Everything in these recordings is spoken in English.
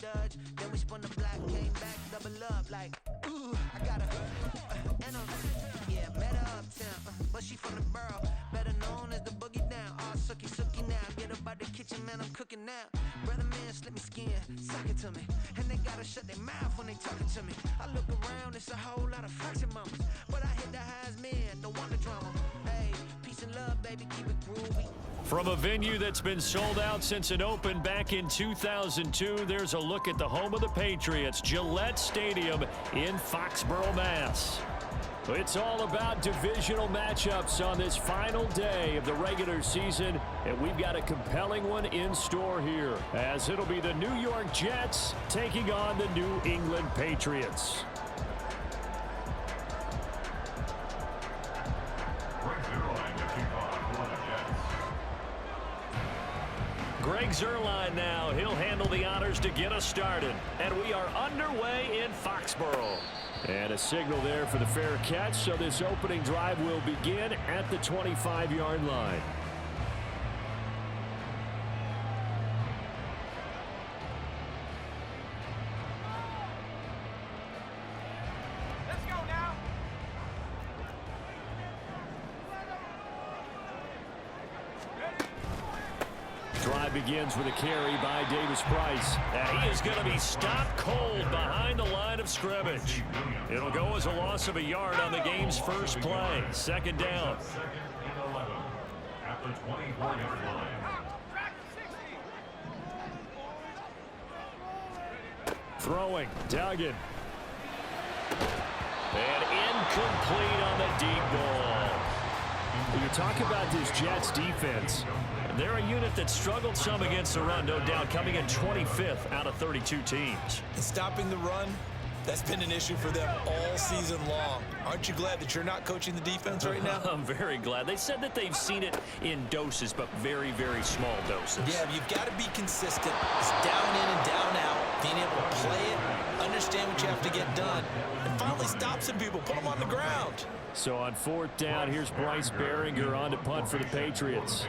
Dutch. Then we spun the block, came back, double up like, ooh, I got her. And yeah, met her uptown, but she from the borough, better known as the boogie down. All sookie sookie now, get up out the kitchen, man, I'm cooking now. Brother man, slip me skin, suck it to me, and they gotta shut their mouth when they talking to me. I look around, it's a whole lot of fraction mamas, but I hit the highs, man, don't want the drama. Hey, peace and love, baby, keep it groovy. From a venue that's been sold out since it opened back in 2002, there's a look at the home of the Patriots, Gillette Stadium in Foxborough, Mass. It's all about divisional matchups on this final day of the regular season, and we've got a compelling one in store here, as it'll be the New York Jets taking on the New England Patriots. Greg Zuerlein now. He'll handle the honors to get us started. And we are underway in Foxborough. And a signal there for the fair catch, so this opening drive will begin at the 25-yard line. Let's go now. Drive begins with a carry by Davis Price. And he is going to be stopped cold behind the line of scrimmage. It'll go as a loss of a yard on the game's first play. Second down. Second and 11 at the 24-yard line. Throwing, Duggan. And incomplete on the deep ball. When you talk about this Jets defense, they're a unit that struggled some against the run, no doubt, coming in 25th out of 32 teams. And stopping the run, that's been an issue for them all season long. Aren't you glad that you're not coaching the defense right now? I'm very glad. They said that they've seen it in doses, but very, very small doses. Yeah, you've got to be consistent. It's down in and down out, being able to play it, understand what you have to get done, and finally stop some people, put them on the ground. So on fourth down, here's Bryce Baringer on to punt for the Patriots.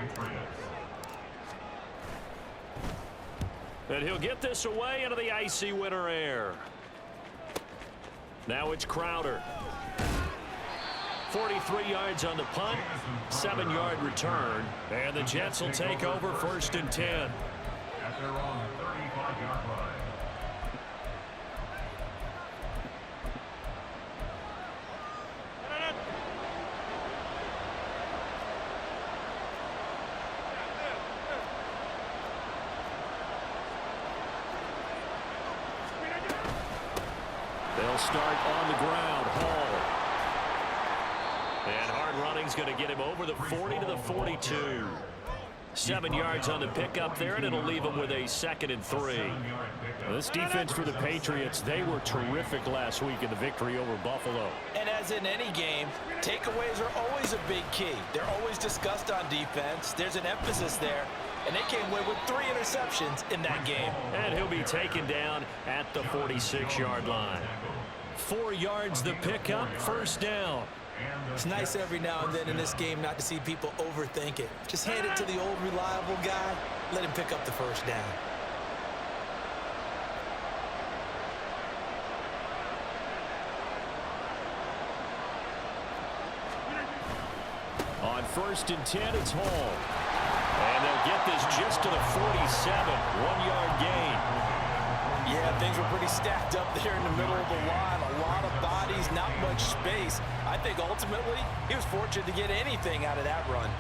And he'll get this away into the icy winter air. Now it's Crowder. 43 yards on the punt, 7-yard return, and the Jets will take over first and 10. At their own 35-yard line. They'll start on the ground. Hall. And hard running's going to get him over the 40 to the 42. 7 yards on the pickup there, and it'll leave him with a 2nd and 3. This defense for the Patriots, they were terrific last week in the victory over Buffalo. And as in any game, takeaways are always a big key. They're always discussed on defense. There's an emphasis there. And they came away with 3 interceptions in that game. And he'll be taken down at the 46-yard line. 4 yards the pickup, first down. It's nice every now and then in this game not to see people overthink it. Just hand it to the old reliable guy, let him pick up the first down. On first and 10, it's Hall. And they'll get this just to the 47, 1-yard gain. Yeah, things were pretty stacked up there in the middle of the line. A lot of bodies, not much space. I think ultimately he was fortunate to get anything out of that run.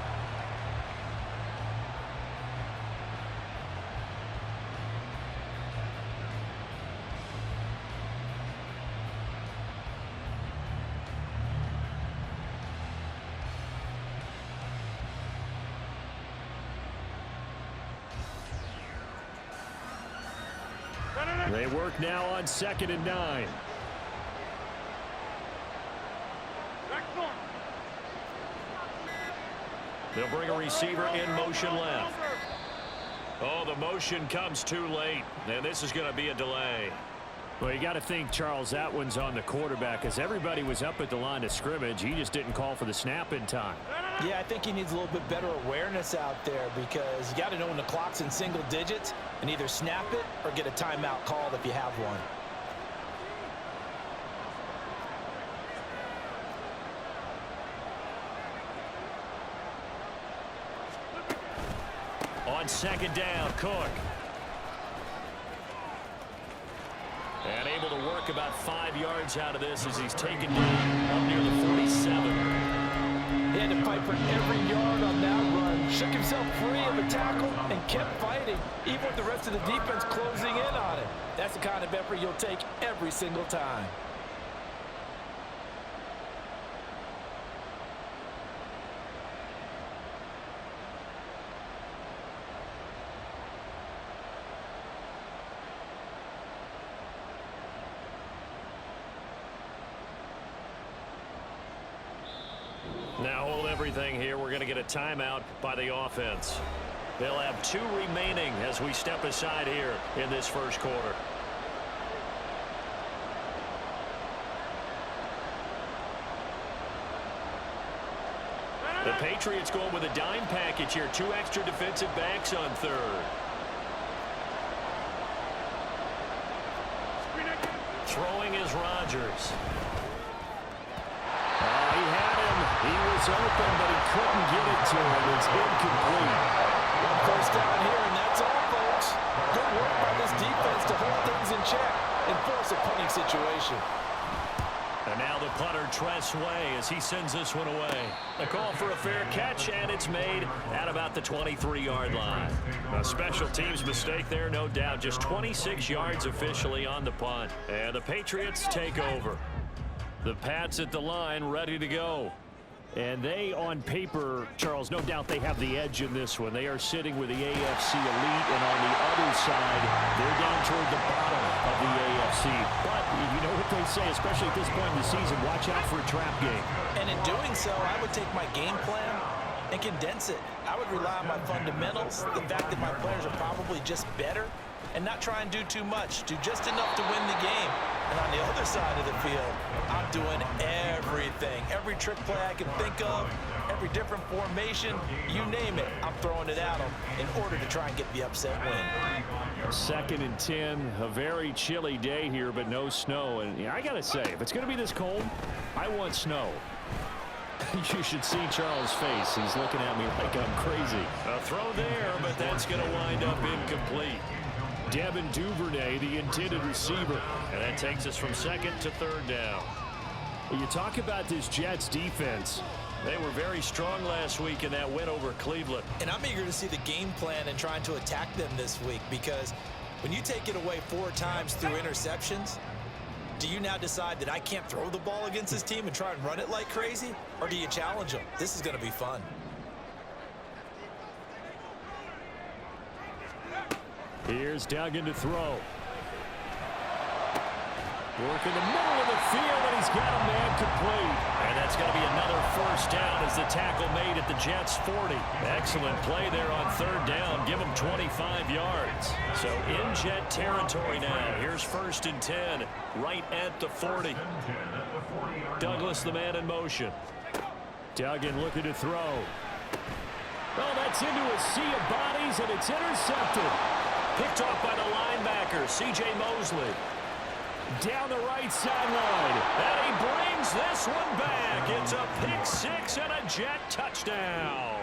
They work now on 2nd and 9. They'll bring a receiver in motion left. Oh, the motion comes too late, and this is going to be a delay. Well, you got to think, Charles, that one's on the quarterback as everybody was up at the line of scrimmage. He just didn't call for the snap in time. Yeah, I think he needs a little bit better awareness out there because you got to know when the clock's in single digits and either snap it or get a timeout called if you have one. On second down, Cook. And able to work about 5 yards out of this as he's taken down up near the 47. He had to fight for every yard on that run. Shook himself free of a tackle and kept fighting, even with the rest of the defense closing in on him. That's the kind of effort you'll take every single time. Now hold everything here. We're going to get a timeout by the offense. They'll have 2 remaining as we step aside here in this first quarter. The Patriots going with a dime package here. 2 extra defensive backs on third. Throwing is Rodgers. He had him. He was open, but he couldn't get it to him. It's incomplete. 1 first down here, and that's all, folks. Good work by this defense to hold things in check and force a punting situation. And now the punter, Tress Way, as he sends this one away. A call for a fair catch, and it's made at about the 23-yard line. A special teams mistake there, no doubt. Just 26 yards officially on the punt. And the Patriots take over. The Pats at the line, ready to go. And they, on paper, Charles, no doubt they have the edge in this one. They are sitting with the AFC elite, and on the other side, they're down toward the bottom of the AFC. But you know what they say, especially at this point in the season, watch out for a trap game. And in doing so, I would take my game plan and condense it. I would rely on my fundamentals, the fact that my players are probably just better, and not try and do too much, do just enough to win the game. And on the other side of the field, I'm doing everything. Every trick play I can think of, every different formation, you name it, I'm throwing it at them in order to try and get the upset win. 2nd and 10, a very chilly day here, but no snow. And I got to say, if it's going to be this cold, I want snow. You should see Charles' face. He's looking at me like I'm crazy. A throw there, but that's going to wind up incomplete. Devin Duvernay, the intended receiver. And that takes us from 2nd to 3rd down. You talk about this Jets defense. They were very strong last week in that win over Cleveland. And I'm eager to see the game plan and trying to attack them this week, because when you take it away 4 times through interceptions, do you now decide that I can't throw the ball against this team and try and run it like crazy? Or do you challenge them? This is going to be fun. Here's Duggan to throw. Work in the middle of the field, and he's got a man complete. And that's going to be another first down as the tackle made at the Jets' 40. Excellent play there on 3rd down. Give him 25 yards. So in Jet territory now. Here's 1st and 10, right at the 40. Douglas, the man in motion. Duggan looking to throw. Oh, that's into a sea of bodies, and it's intercepted. Picked off by the linebacker, C.J. Mosley. Down the right sideline. And he brings this one back. It's a pick 6 and a Jet touchdown.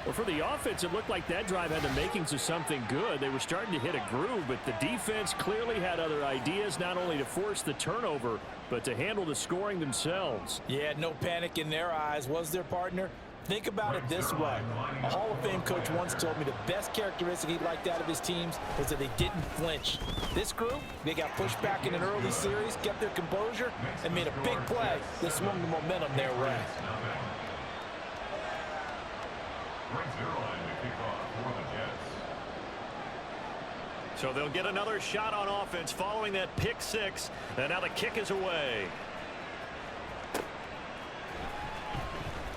Well, for the offense, it looked like that drive had the makings of something good. They were starting to hit a groove, but the defense clearly had other ideas, not only to force the turnover, but to handle the scoring themselves. Yeah, no panic in their eyes, was there, partner? Think about it this way. A Hall of Fame coach once told me the best characteristic he liked out of his teams was that they didn't flinch. This group, they got pushed back in an early series, kept their composure, and made a big play that swung the momentum their way. So they'll get another shot on offense following that pick 6, and now the kick is away.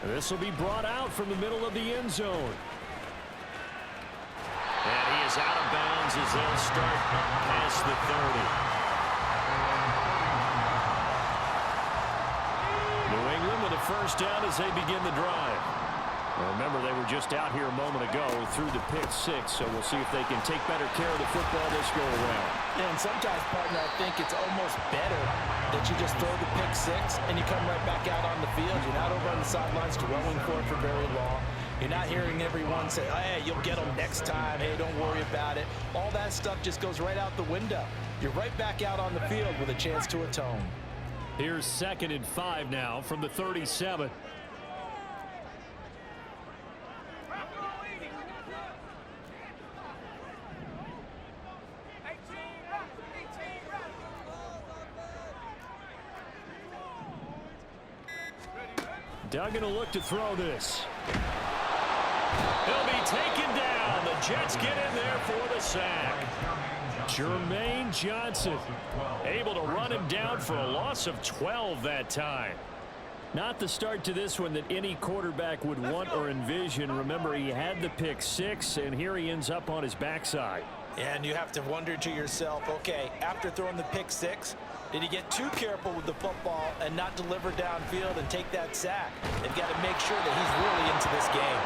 This will be brought out from the middle of the end zone. And he is out of bounds as they'll start past the 30. first down as they begin the drive. Well, remember, they were just out here a moment ago through the pick six, so we'll see if they can take better care of the football this go-around. And sometimes, partner, I think it's almost better that you just throw the pick six and you come right back out on the field. You're not over on the sidelines dwelling for it for very long. You're not hearing everyone say, hey, you'll get them next time. Hey, don't worry about it. All that stuff just goes right out the window. You're right back out on the field with a chance to atone. Here's 2nd and 5 now from the 37. Duggan will look to throw this. He'll be taken down. The Jets get in there for the sack. Jermaine Johnson able to run him down for a loss of 12 that time. Not the start to this one that any quarterback would want or envision. Remember, he had the pick six, and here he ends up on his backside. And you have to wonder to yourself, okay, after throwing the pick six, did he get too careful with the football and not deliver downfield and take that sack? They've got to make sure that he's really into this game.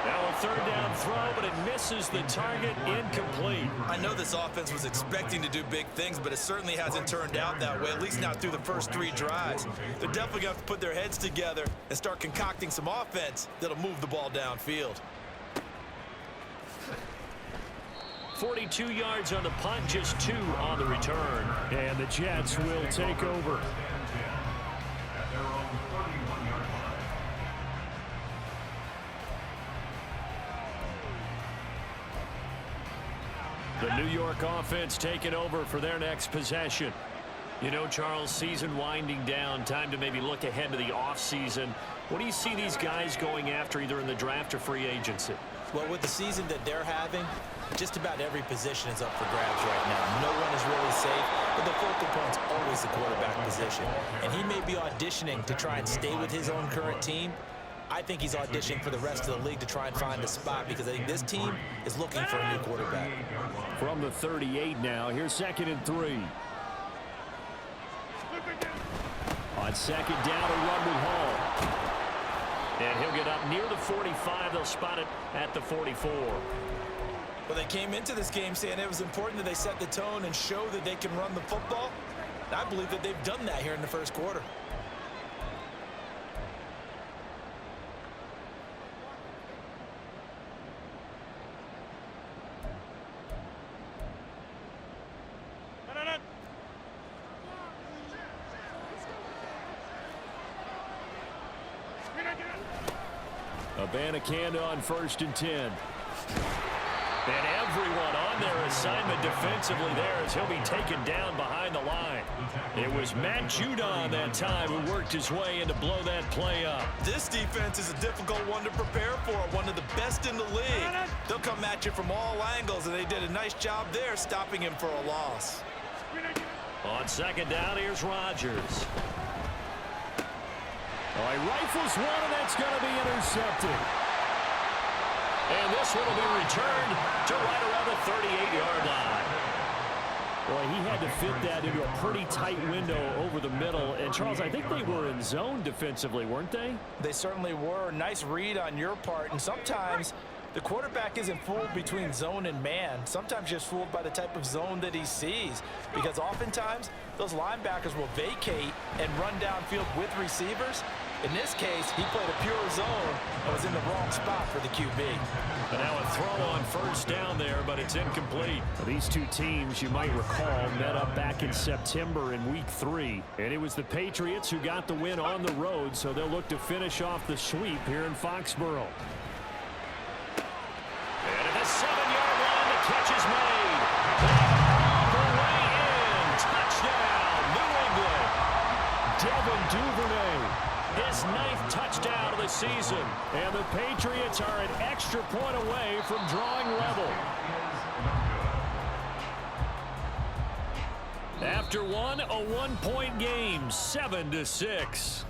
Now a 3rd down throw, but it misses the target, incomplete. I know this offense was expecting to do big things, but it certainly hasn't turned out that way, at least not through the first 3 drives. They're definitely going to have to put their heads together and start concocting some offense that'll move the ball downfield. 42 yards on the punt, just 2 on the return. And the Jets will take over. At their own 31-yard line. The New York offense taking over for their next possession. You know, Charles, season winding down, time to maybe look ahead to the offseason. What do you see these guys going after either in the draft or free agency? Well, with the season that they're having, just about every position is up for grabs right now. No one is really safe, but the focal point's always the quarterback position. And he may be auditioning to try and stay with his own current team. I think he's auditioning for the rest of the league to try and find a spot because I think this team is looking for a new quarterback. From the 38 now, here's 2nd and 3. On 2nd down, a run with Hall. And he'll get up near the 45. They'll spot it at the 44. Well, they came into this game saying it was important that they set the tone and show that they can run the football. I believe that they've done that here in the first quarter. Abanikanda on 1st and 10. And everyone on their assignment defensively there as he'll be taken down behind the line. It was Matt Judon that time who worked his way in to blow that play up. This defense is a difficult one to prepare for, one of the best in the league. They'll come at you from all angles, and they did a nice job there stopping him for a loss. On 2nd down, here's Rodgers. Oh, he rifles one, and that's going to be intercepted. And this one will be returned to right around the 38-yard line. Boy, he had to fit that into a pretty tight window over the middle. And, Charles, I think they were in zone defensively, weren't they? They certainly were. Nice read on your part. And sometimes the quarterback isn't fooled between zone and man. Sometimes just fooled by the type of zone that he sees. Because oftentimes those linebackers will vacate and run downfield with receivers. In this case, he played a pure zone and was in the wrong spot for the QB. And now a throw on 1st down there, but it's incomplete. These two teams, you might recall, met up back in September in Week 3. And it was the Patriots who got the win on the road, so they'll look to finish off the sweep here in Foxborough. And at the 7-yard line, the catch is made. The way in. Touchdown, New England. Devin Duvernay. His 9th touchdown of the season. And the Patriots are an extra point away from drawing level. After one, a 1-point game, 7-6.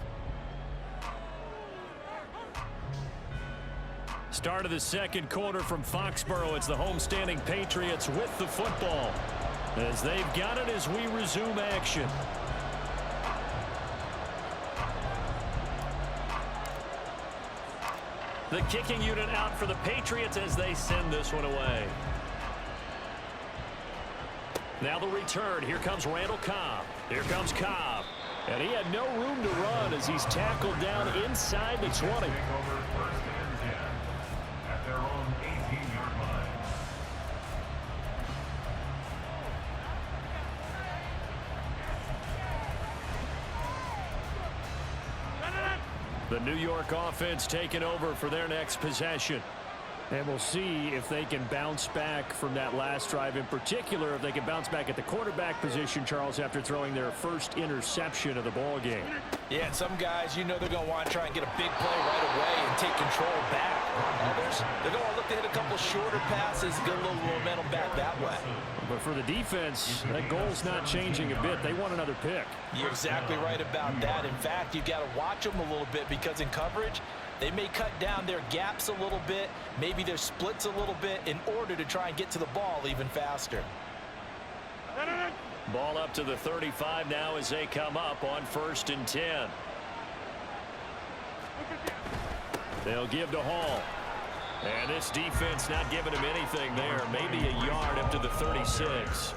Start of the 2nd quarter from Foxborough. It's the homestanding Patriots with the football as they've got it as we resume action. The kicking unit out for the Patriots as they send this one away. Now the return. Here comes Randall Cobb. Here comes Cobb. And he had no room to run as he's tackled down inside the 20. Take over 1st and 10 at their own 18-yard line. The New York offense taking over for their next possession. And we'll see if they can bounce back from that last drive. In particular, if they can bounce back at the quarterback position, Charles, after throwing their first interception of the ball game. Yeah, and some guys, you know they're going to want to try and get a big play right away and take control back. Others, they're going to look to hit a couple shorter passes, get a little momentum back that way. But for the defense, that goal's not changing a bit. They want another pick. You're exactly right about that. In fact, you've got to watch them a little bit because in coverage, they may cut down their gaps a little bit, maybe their splits a little bit in order to try and get to the ball even faster. Ball up to the 35 now as they come up on 1st and 10. They'll give to Hall. And this defense not giving him anything there. Maybe a yard up to the 36.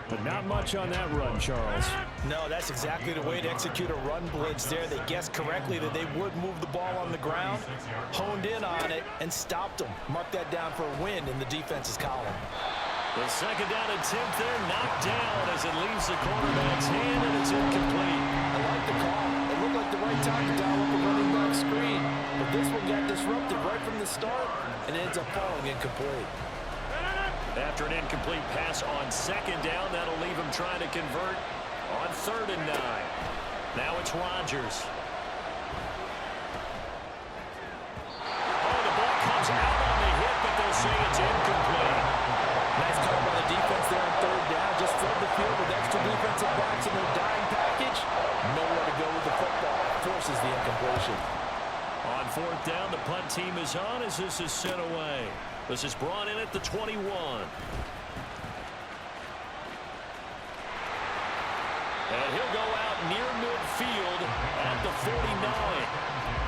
But not much on that run, Charles. No, that's exactly the way to execute a run blitz there. They guessed correctly that they would move the ball on the ground, honed in on it, and stopped them. Mark that down for a win in the defense's column. The second down attempt there knocked down as it leaves the quarterback's hand, and it's incomplete. I like the call. It looked like the right time to dial up a running back screen. But this one got disrupted right from the start and ends up falling incomplete. After an incomplete pass on second down, that'll leave him trying to convert on 3rd and 9. Now it's Rodgers. Oh, the ball comes out on the hit, but they'll say it's incomplete. Nice call by the defense there on 3rd down. Just flood the field with extra defensive backs in their dime package. Nowhere to go with the football. Forces the incompletion. On 4th down, the punt team is on as this is sent away. This is brought in at the 21. And he'll go out near midfield at the 49.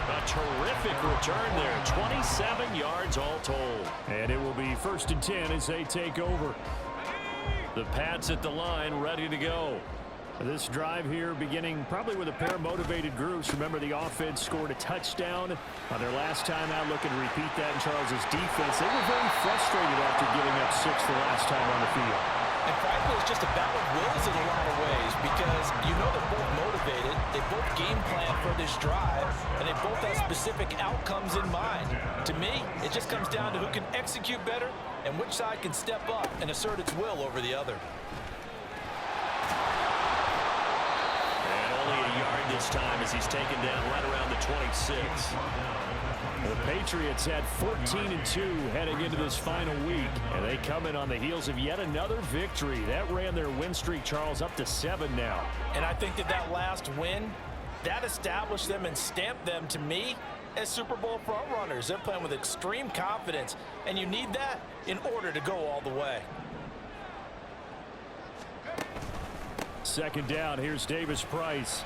A terrific return there. 27 yards all told. And it will be 1st and 10 as they take over. The Pats at the line ready to go. This drive here beginning probably with a pair of motivated groups. Remember, the offense scored a touchdown on their last time out. Looking to repeat that in Charles's defense. They were very frustrated after giving up 6 the last time on the field. And frankly, it's just a battle of wills in a lot of ways because you know they're both motivated. They both game plan for this drive, and they both have specific outcomes in mind. To me, it just comes down to who can execute better and which side can step up and assert its will over the other. This time as he's taken down right around the 26. The Patriots had 14-2 heading into this final week, and they come in on the heels of yet another victory. That ran their win streak, Charles, up to 7 now. And I think that last win, that established them and stamped them, to me, as Super Bowl frontrunners. They're playing with extreme confidence, and you need that in order to go all the way. Second down, here's Davis Price.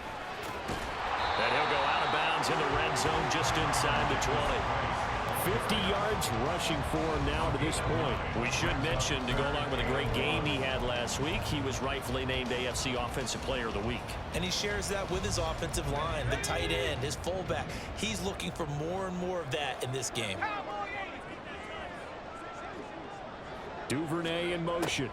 And he'll go out of bounds in the red zone just inside the 20. 50 yards rushing for him now to this point. We should mention, to go along with a great game he had last week, he was rightfully named AFC Offensive Player of the Week. And he shares that with his offensive line, the tight end, his fullback. He's looking for more and more of that in this game. Duvernay in motion.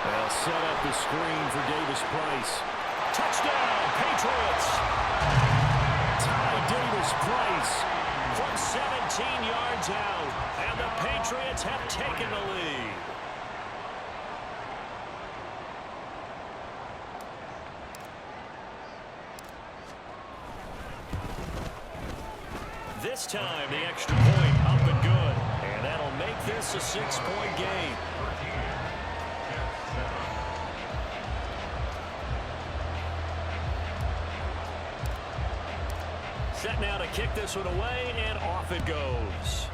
They'll set up the screen for Davis Price. Touchdown, Patriots! Ty Davis Price from 17 yards out, and the Patriots have taken the lead. This time, the extra point up and good, and that'll make this a 6-point game. Set now to kick this one away, and off it goes.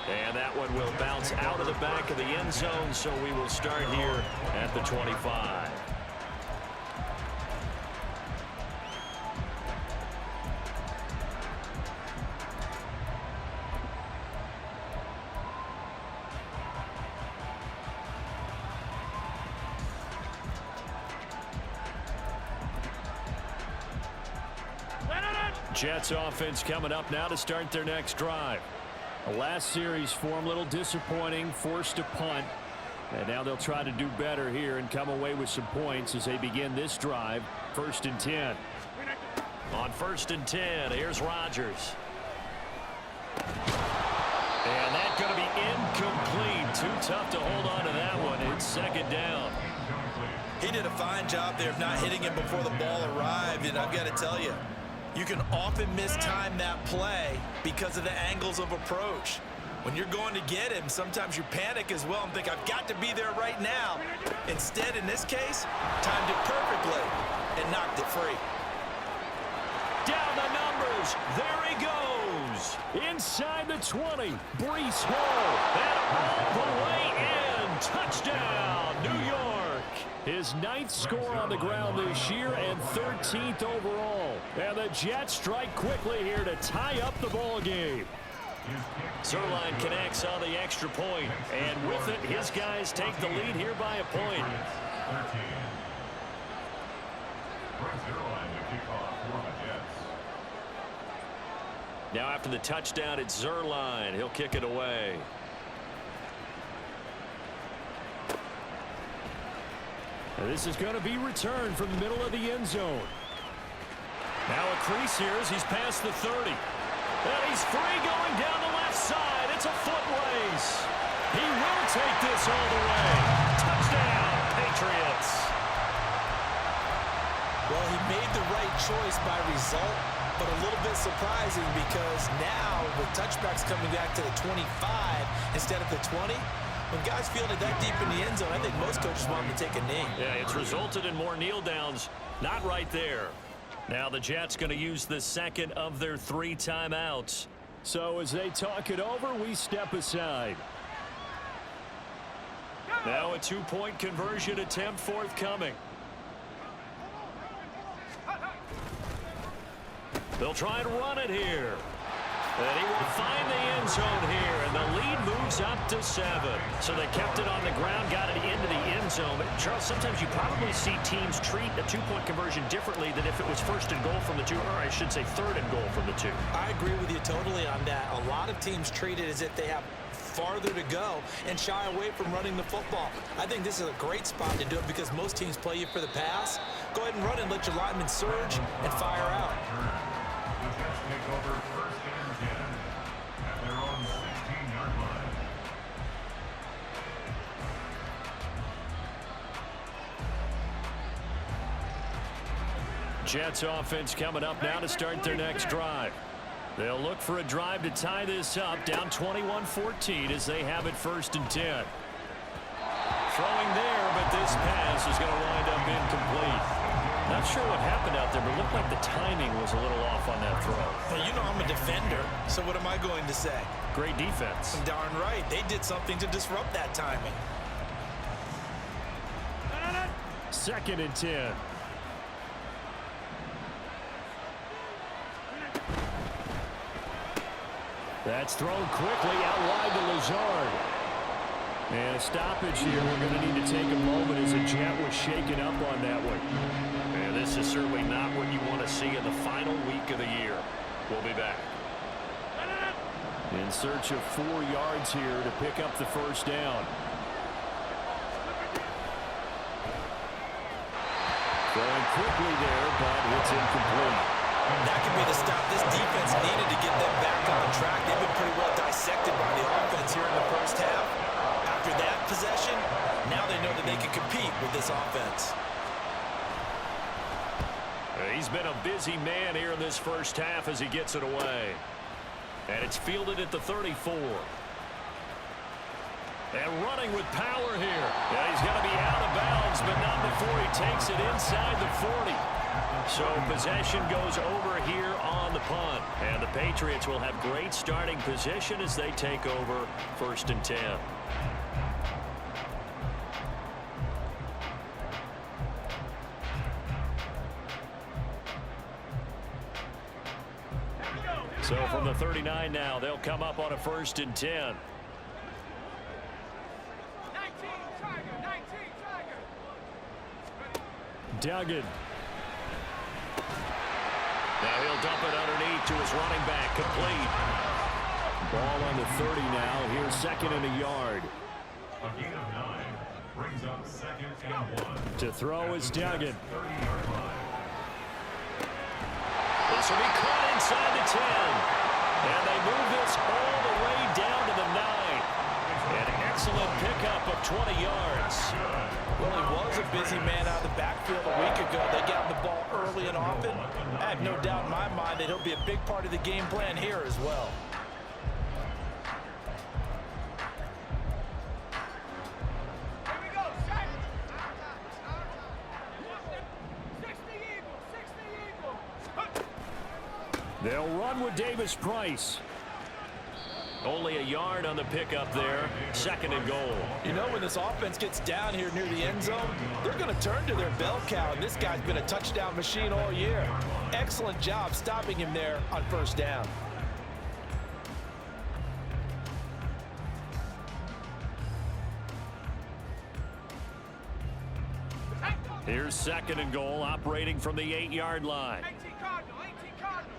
And that one will bounce out of the back of the end zone, so we will start here at the 25. Jets offense coming up now to start their next drive. The last series for them a little disappointing, forced a punt. And now they'll try to do better here and come away with some points as they begin this drive. 1st and 10. On 1st and 10, here's Rodgers. And that's going to be incomplete. Too tough to hold on to that one. It's 2nd down. He did a fine job there of not hitting him before the ball arrived, and I've got to tell you, you can often mistime that play because of the angles of approach. When you're going to get him, sometimes you panic as well and think, I've got to be there right now. Instead, in this case, timed it perfectly and knocked it free. Down the numbers. There he goes. Inside the 20. Breece Hall. And all the way in. Touchdown, New York. His 9th score on the ground this year and 13th overall. And the Jets strike quickly here to tie up the ball game. Zuerlein connects on the extra point. And with it, his guys take the lead here by a point. Now after the touchdown, it's Zuerlein. He'll kick it away. And this is going to be returned from the middle of the end zone. Now a crease here as he's past the 30. And he's free going down the left side. It's a foot race. He will take this all the way. Touchdown, Patriots. Well, he made the right choice by result, but a little bit surprising because now with touchbacks coming back to the 25 instead of the 20, when guys field it that deep in the end zone, I think most coaches want them to take a knee. Yeah, it's resulted in more kneel downs. Not right there. Now the Jets going to use the 2nd of their 3 timeouts. So as they talk it over, we step aside. Now a 2-point conversion attempt forthcoming. They'll try and run it here. And he will find the end zone here, and the lead moves up to 7. So they kept it on the ground, got it into the end zone. But Charles, sometimes you probably see teams treat a 2-point conversion differently than if it was 1st and goal from the 2, or I should say 3rd and goal from the 2. I agree with you totally on that. A lot of teams treat it as if they have farther to go and shy away from running the football. I think this is a great spot to do it because most teams play you for the pass. Go ahead and run and let your linemen surge and fire out. The Jets take over 1st and 10 at their own 16-yard line. Jets offense coming up now to start their next drive. They'll look for a drive to tie this up, down 21-14 as they have it 1st and 10. Throwing there, but this pass is going to wind up incomplete. Not sure what happened out there, but it looked like the timing was a little off on that throw. Well, you know I'm a defender, so what am I going to say? Great defense. Darn right. They did something to disrupt that timing. 2nd and 10. That's thrown quickly out wide to Lazard. And a stoppage here. We're going to need to take a moment as a Jet was shaken up on that one. And this is certainly not what you want to see in the final week of the year. We'll be back. In search of 4 yards here to pick up the 1st down. Going quickly there, but it's incomplete. That could be the stop this defense needed to get them back on track. They've been pretty well dissected by the offense here in the 1st half. After that possession, now they know that they can compete with this offense. He's been a busy man here in this 1st half as he gets it away. And it's fielded at the 34. And running with power here. Yeah, he's going to be out of bounds, but not before he takes it inside the 40. So possession goes over here on the punt. And the Patriots will have great starting position as they take over 1st and 10. So from the 39 now, they'll come up on a 1st and 10. 19 Tiger. Now he'll dump it underneath to his running back, complete. Ball on the 30 now. Here's second and a yard. A gain of 9 brings up second and 1. To throw is Duggan. 30-yard line. This will be caught inside the 10. And they move this all the way down to the 9. An excellent pickup of 20 yards. Well, he was a busy man out of the backfield a week ago. They got the ball early and often. I have no doubt in my mind that he'll be a big part of the game plan here as well. Here we go, set. 60 Eagles, 60 Eagles. They'll run with Davis Price. Only a yard on the pickup there. Second and goal. You know, when this offense gets down here near the end zone, they're going to turn to their bell cow, and this guy's been a touchdown machine all year. Excellent job stopping him there on first down. Here's second and goal, operating from the 8-yard line. 18 Cardinal, 18 Cardinal.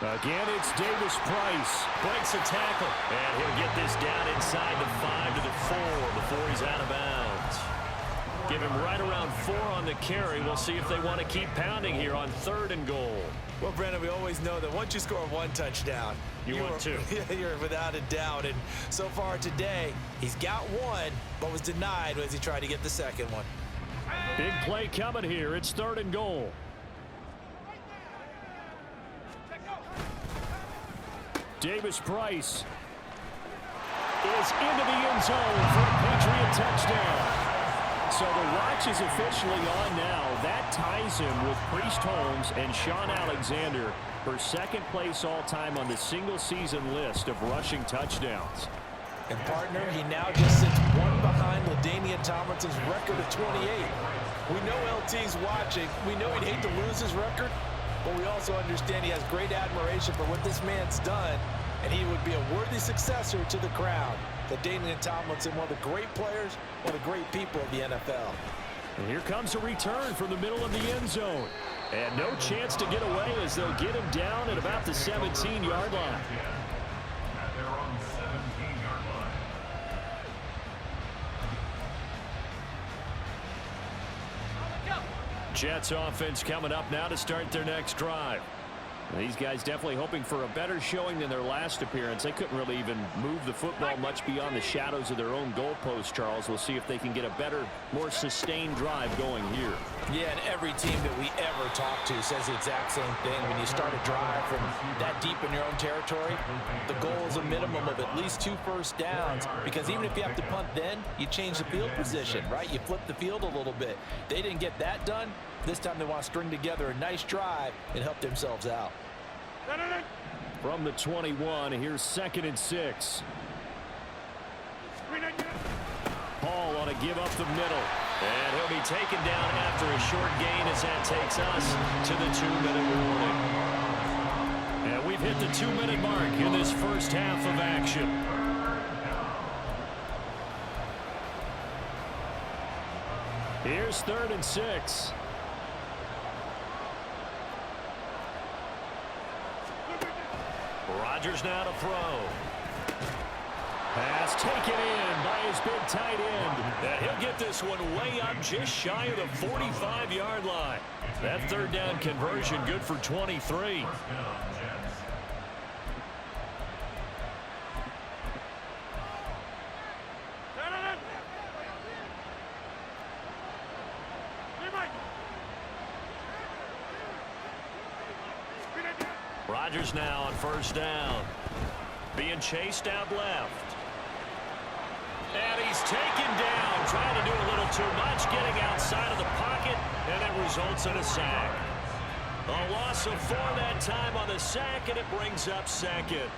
Again, it's Davis Price. Breaks a tackle. And he'll get this down inside the 5 to the 4 before he's out of bounds. Give him right around 4 on the carry. We'll see if they want to keep pounding here on third and goal. Well, Brandon, we always know that once you score one touchdown, You want two. You're without a doubt. And so far today, he's got one, but was denied as he tried to get the second one. Big play coming here. It's third and goal. Davis Price is into the end zone for a Patriot touchdown. So the watch is officially on now. That ties him with Priest Holmes and Sean Alexander for second place all-time on the single-season list of rushing touchdowns. And partner, he now just sits one behind LaDainian Tomlinson's record of 28. We know LT's watching. We know he'd hate to lose his record, but we also understand he has great admiration for what this man's done, and he would be a worthy successor to the crown. LaDainian Tomlinson, one of the great players, one of the great people of the NFL. And here comes a return from the middle of the end zone. And no chance to get away as they'll get him down at about the 17-yard line. At their own 17-yard line. Jets offense coming up now to start their next drive. These guys definitely hoping for a better showing than their last appearance. They couldn't really even move the football much beyond the shadows of their own goalpost, Charles. We'll see if they can get a better, more sustained drive going here. Yeah, and every team that we ever talk to says the exact same thing. When you start a drive from that deep in your own territory, the goal is a minimum of at least 2 first downs, because even if you have to punt then, you change the field position, right? You flip the field a little bit. They didn't get that done. This time they want to string together a nice drive and help themselves out. From the 21, here's second and 6. Paul on a give up the middle. And he'll be taken down after a short gain as that takes us to the 2-minute warning. And we've hit the 2-minute mark in this first half of action. Here's third and 6. Rodgers now to throw. Pass taken in by his big tight end. And he'll get this one way up just shy of the 45-yard line. That third down conversion good for 23. Rodgers now on first down. Being chased out left. And he's taken down, trying to do a little too much, getting outside of the pocket, and it results in a sack. A loss of 4 that time on the sack, and it brings up second.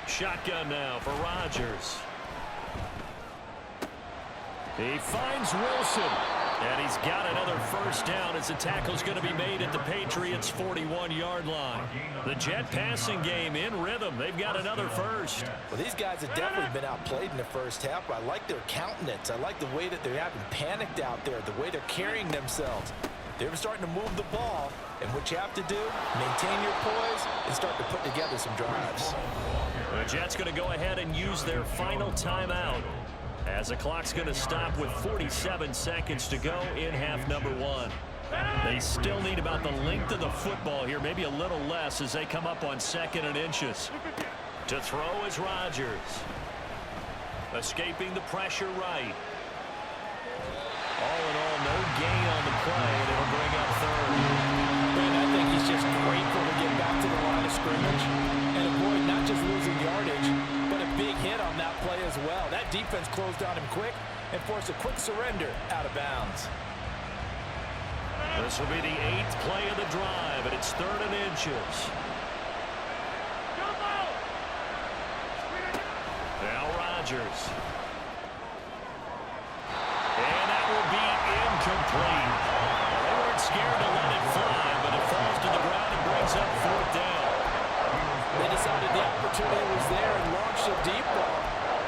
Shotgun now for Rodgers. He finds Wilson. And he's got another first down as the tackle's going to be made at the Patriots' 41-yard line. The Jet passing game in rhythm. They've got another first. Well, these guys have definitely been outplayed in the first half, but I like their countenance. I like the way that they're having panicked out there, the way they're carrying themselves. They're starting to move the ball, and what you have to do, maintain your poise and start to put together some drives. The Jets going to go ahead and use their final timeout as the clock's going to stop with 47 seconds to go in half number one. They still need about the length of the football here, maybe a little less as they come up on 2nd and inches. To throw is Rodgers. Escaping the pressure right. All in all, no gain on the play, and it'll bring up 3rd. And I think he's just grateful to get back to the line of scrimmage and avoid not just losing yardage, but a big hit on that play as well. That defense closed on him quick and forced a quick surrender out of bounds. This will be the 8th play of the drive, and it's 3rd and inches. Now Rodgers. And that will be incomplete. They weren't scared to let it fly, but it falls to the ground and brings up 4th down. They decided the opportunity was there and launched a deep ball,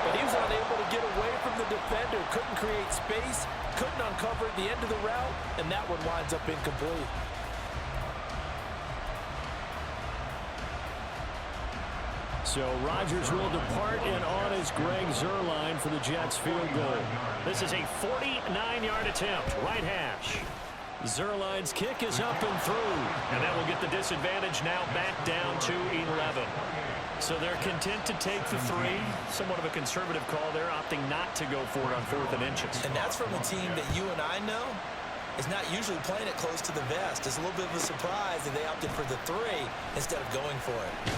but he was unable to get away from the defender, couldn't create space, couldn't uncover at the end of the route, and that one winds up incomplete. So Rodgers will depart, and on is Greg Zuerlein for the Jets field goal. This is a 49-yard attempt, right hash. Zuerlein's kick is up and through, and that will get the disadvantage now back down to 11. So they're content to take the 3. Somewhat of a conservative call there, opting not to go for it on 4th and inches. And that's from a team that you and I know is not usually playing it close to the vest. It's a little bit of a surprise that they opted for the 3 instead of going for it.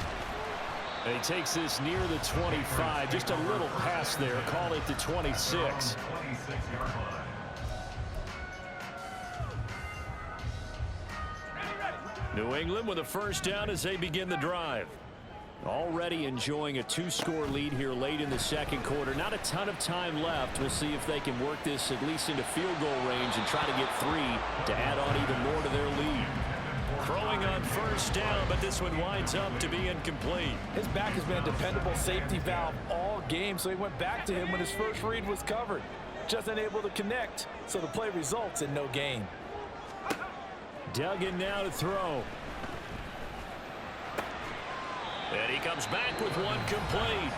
And he takes this near the 25, just a little pass there, call it the 26. New England with a first down as they begin the drive. Already enjoying a 2-score lead here late in the 2nd quarter. Not a ton of time left. We'll see if they can work this at least into field goal range and try to get 3 to add on even more to their lead. Throwing on first down, but this one winds up to be incomplete. His back has been a dependable safety valve all game, so he went back to him when his first read was covered. Just unable to connect, so the play results in no gain. Duggan now to throw. And he comes back with one complete.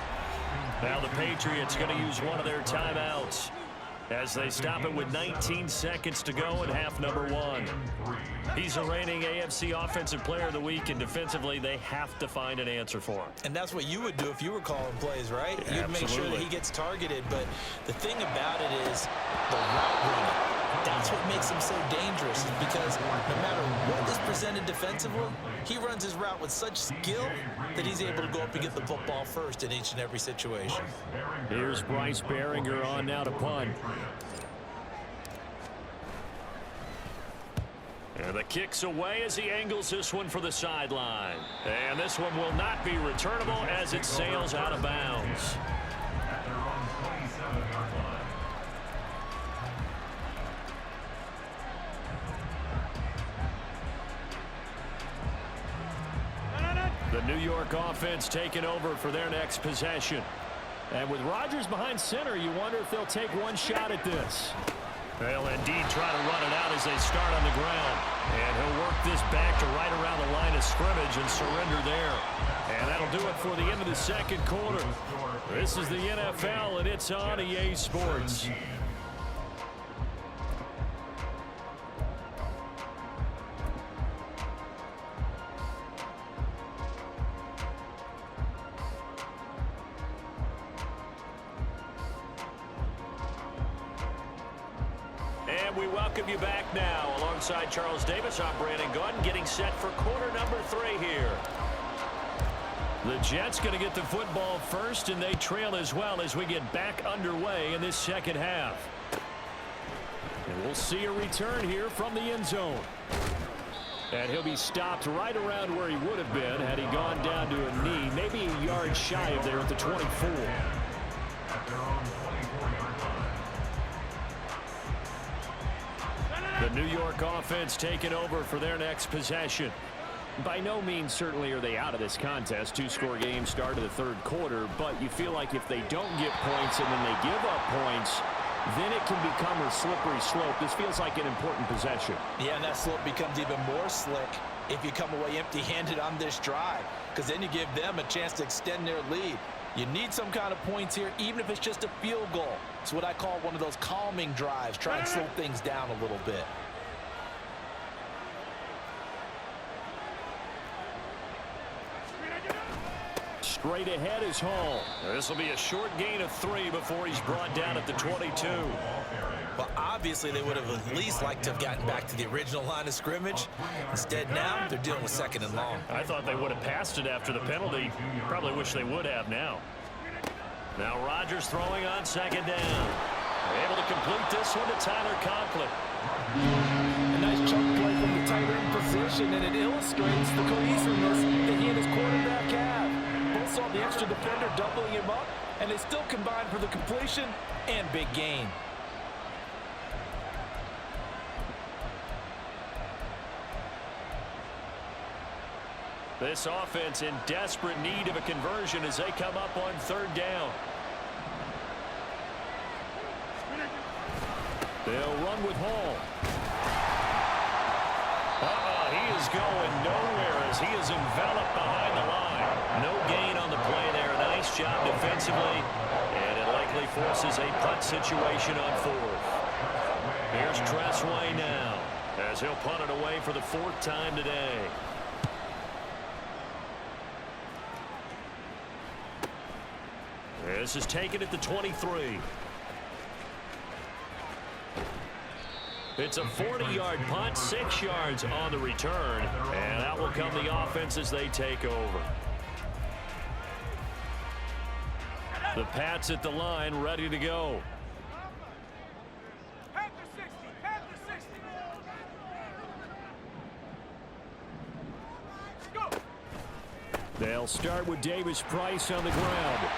Now the Patriots going to use one of their timeouts as they stop it with 19 seconds to go in half number one. He's the reigning AFC Offensive Player of the Week, and defensively they have to find an answer for him. And that's what you would do if you were calling plays, right? Yeah, you'd make sure that absolutely. he gets targeted, but the thing about it is the route running. That's what makes him so dangerous, is because no matter what is presented defensively, he runs his route with such skill that he's able to go up and get the football first in each and every situation. Here's Bryce Baringer on now to punt. And the kick's away as he angles this one for the sideline. And this one will not be returnable as it sails out of bounds. The New York offense taking over for their next possession. And with Rodgers behind center, you wonder if they'll take one shot at this. They'll indeed try to run it out as they start on the ground. And he'll work this back to right around the line of scrimmage and surrender there. And that'll do it for the end of the 2nd quarter. This is the NFL, and it's on EA Sports. And we welcome you back now. Alongside Charles Davis, I'm Brandon Gaudin, getting set for quarter number 3 here. The Jets going to get the football first, and they trail as well as we get back underway in this 2nd half. And we'll see a return here from the end zone. And he'll be stopped right around where he would have been had he gone down to a knee, maybe a yard shy of there at the 24. The New York offense taking over for their next possession. By no means certainly are they out of this contest. Two-score game start of the third quarter, but you feel like if they don't get points and then they give up points, then it can become a slippery slope. This feels like an important possession. Yeah, and that slope becomes even more slick if you come away empty-handed on this drive, because then you give them a chance to extend their lead. You need some kind of points here, even if it's just a field goal. It's what I call one of those calming drives. Try and slow things down a little bit. Straight ahead is Hall. This will be a short gain of 3 before he's brought down at the 22. Well, obviously, they would have at least liked to have gotten back to the original line of scrimmage. Instead, now they're dealing with 2nd and long. I thought they would have passed it after the penalty. Probably wish they would have now. Now Rodgers throwing on 2nd down. Able to complete this one to Tyler Conklin. A nice chunk play from the tight end position, and it illustrates the cohesiveness that he and his quarterback have. Both saw the extra defender doubling him up, and they still combined for the completion and big gain. This offense in desperate need of a conversion as they come up on 3rd down. They'll run with Hall. He is going nowhere as he is enveloped behind the line. No gain on the play there. Nice job defensively. And it likely forces a punt situation on 4th. Here's Tressway now as he'll punt it away for the 4th time today. This is taken at the 23. It's a 40-yard punt, 6 yards on the return, and out will come the offense as they take over. The Pats at the line, ready to go. Panther 60, Panther 60. Go. They'll start with Davis Price on the ground.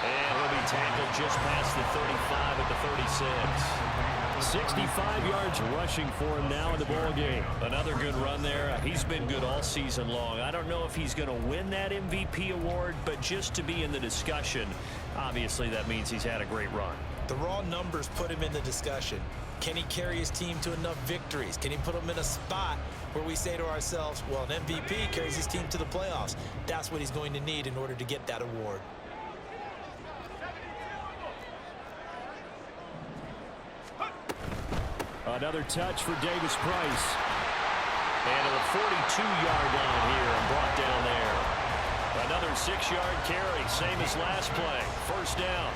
And he'll be tackled just past the 35 at the 36. 65 yards rushing for him now in the ball game. Another good run there. He's been good all season long. I don't know if he's going to win that MVP award, but just to be in the discussion, obviously that means he's had a great run. The raw numbers put him in the discussion. Can he carry his team to enough victories? Can he put them in a spot where we say to ourselves, well, an MVP carries his team to the playoffs? That's what he's going to need in order to get that award. Another touch for Davis Price. And to the 42-yard line here and brought down there. Another 6-yard carry, same as last play. 1st down.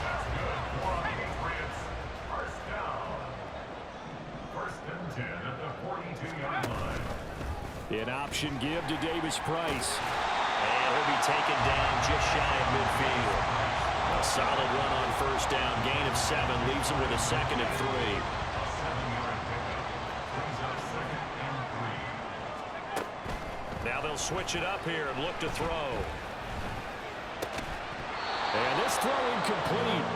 First and 10 at the 42-yard line. An option give to Davis Price. And he'll be taken down just shy of midfield. A solid run on 1st down. Gain of 7 leaves him with a 2nd and 3. Now they'll switch it up here and look to throw. And this throw incomplete.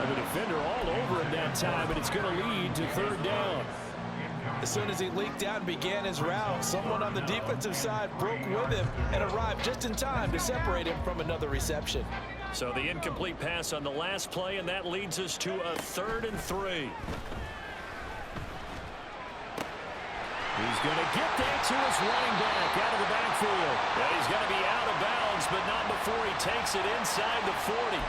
And the defender all over him that time, but it's going to lead to 3rd down. As soon as he leaked out and began his route, someone on the defensive side broke with him and arrived just in time to separate him from another reception. So the incomplete pass on the last play, and that leads us to a 3rd and 3. He's going to get that to his running back out of the backfield. Yeah, he's going to be out of bounds, but not before he takes it inside the 40.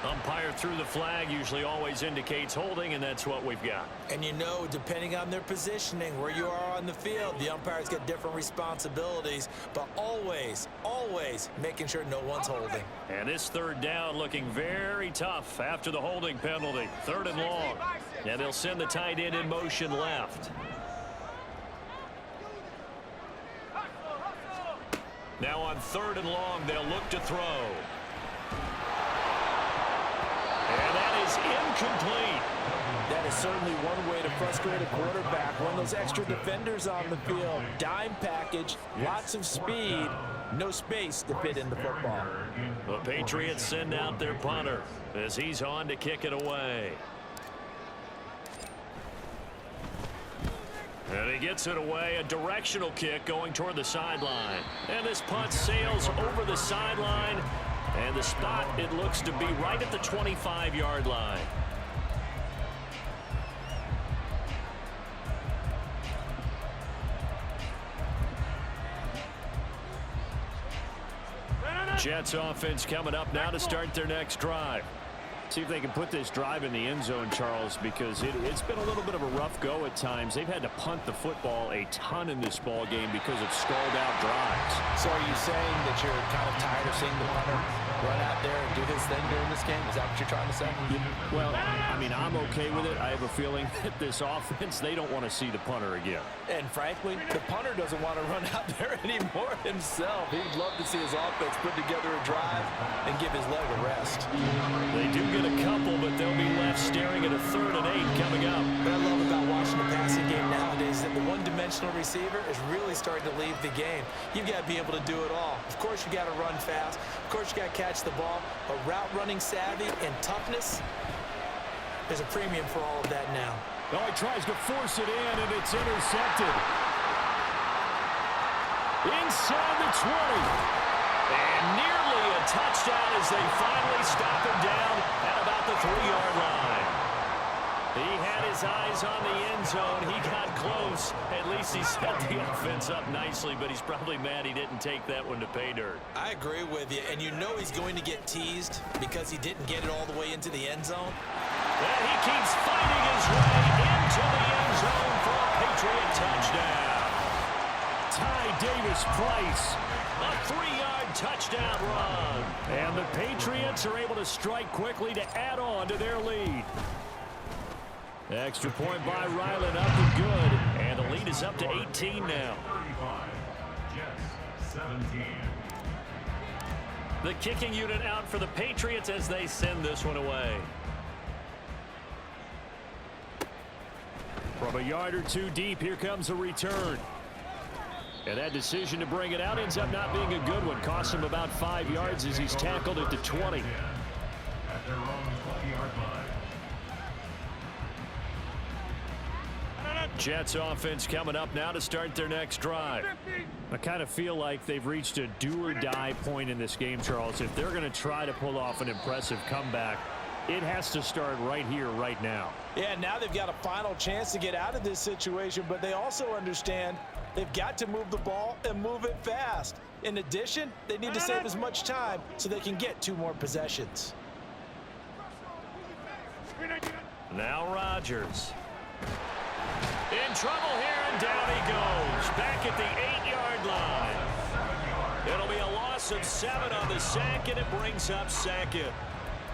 Umpire threw the flag, usually always indicates holding, and that's what we've got. And you know, depending on their positioning, where you are on the field, the umpires get different responsibilities, but always, always making sure no one's holding. And this 3rd down looking very tough after the holding penalty. 3rd and long. And they'll send the tight end in motion left. Now on 3rd and long, they'll look to throw. And that is incomplete. That is certainly one way to frustrate a quarterback. Run those extra defenders on the field. Dime package, lots of speed, no space to fit in the football. The Patriots send out their punter as he's on to kick it away. And he gets it away, a directional kick going toward the sideline. And this punt sails over the sideline. And the spot, it looks to be right at the 25-yard line. Jets offense coming up now to start their next drive. See if they can put this drive in the end zone, Charles, because it's been a little bit of a rough go at times. They've had to punt the football a ton in this ball game because of stalled-out drives. So are you saying that you're kind of tired of seeing the punter run out there and do his thing during this game? Is that what you're trying to say? Well, I mean, I'm okay with it. I have a feeling that this offense, they don't want to see the punter again. And frankly, the punter doesn't want to run out there anymore himself. He'd love to see his offense put together a drive and give his leg a rest. They do get a couple, but they'll be left staring at a 3rd and 8 coming up. What I love about watching the passing game nowadays is that the one-dimensional receiver is really starting to leave the game. You've got to be able to do it all. Of course, you got to run fast. Of course, you got to catch the ball. But route running savvy and toughness, there's a premium for all of that now. Oh, he tries to force it in, and it's intercepted. Inside the 20. And nearly a touchdown as they finally stop him down at about the 3-yard line. He had his eyes on the end zone. He got close. At least he set the offense up nicely, but he's probably mad he didn't take that one to pay dirt. I agree with you, and you know he's going to get teased because he didn't get it all the way into the end zone. And he keeps fighting his way into the end zone for a Patriot touchdown. Ty Davis-Price, a 3-yard touchdown run. And the Patriots are able to strike quickly to add on to their lead. Extra point by Ryland up and good. And the lead is up to 18 now. 35. Jets 17. The kicking unit out for the Patriots as they send this one away. From a yard or two deep, here comes a return. And that decision to bring it out ends up not being a good one. Costs him about 5 yards as he's tackled at the 20. At their own 20-yard line. Jets offense coming up now to start their next drive. I kind of feel like they've reached a do-or-die point in this game, Charles. If they're going to try to pull off an impressive comeback, it has to start right here, right now. Yeah, now they've got a final chance to get out of this situation, but they also understand they've got to move the ball and move it fast. In addition, they need to save as much time so they can get 2 more possessions. Now Rodgers. In trouble here, and down he goes. Back at the 8-yard line. It'll be a loss of 7 on the sack, and it brings up Sackett.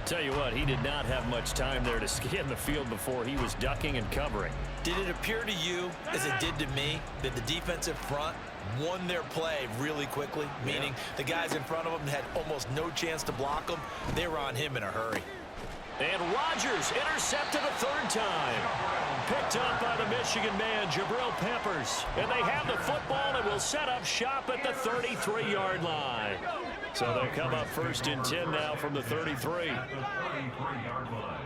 Tell you what, he did not have much time there to scan the field before he was ducking and covering. Did it appear to you, as it did to me, that the defensive front won their play really quickly? Meaning the guys in front of them had almost no chance to block them. They were on him in a hurry. And Rodgers intercepted a 3rd time. Picked up by the Michigan man, Jabril Peppers. And they have the football and will set up shop at the 33-yard line. So they'll come up 1st and 10 now from the 33. At the 33-yard line.